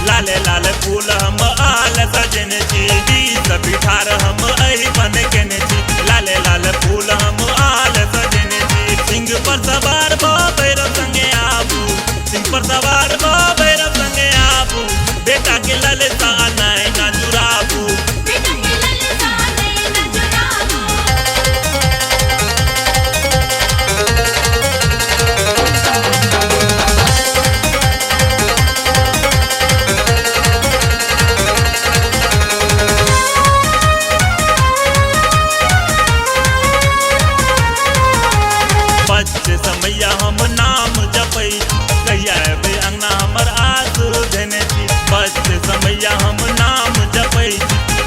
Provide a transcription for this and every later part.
लाले लाल फूल हम आल सजने छी बीस बिठार हम अही बन केने छी लाले लाल फूल हम आल सजने छी सिंह पर सवार भैरव संगे आबू सिंह पर सवार भैरव संगे आबू बेटा के ललता नैना जुराबू बच्चे समैया हम नाम जपै कहिया अबे अंगना हमर आस देने छी बच्चे समैया हम नाम जपै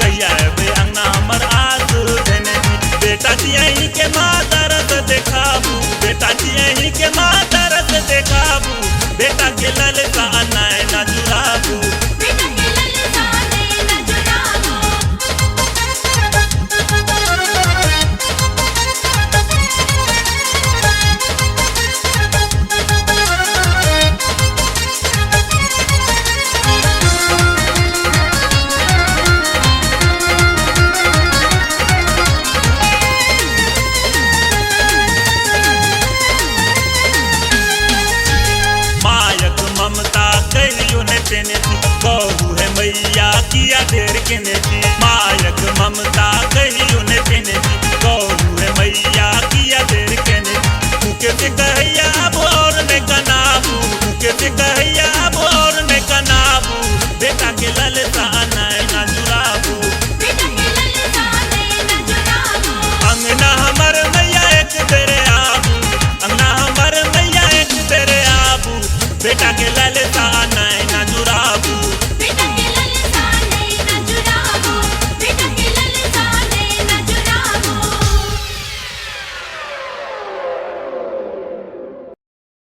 कहिया अबे अंगना हमर आस देने छी बेटा जी के माँ तरस देखाबू बेटा जी के माँ तरस देखाबू बेटा के ललता नैना जुराबू ममता कहियो ने तेने थी कहू है मैया किया देर केने थी मायक ममता कहियो ने तेने थी कहू है मैया किया देर केने मुके से कहैया अब और में कनाबू मुके से कहैया अब और में कनाबू बेटा के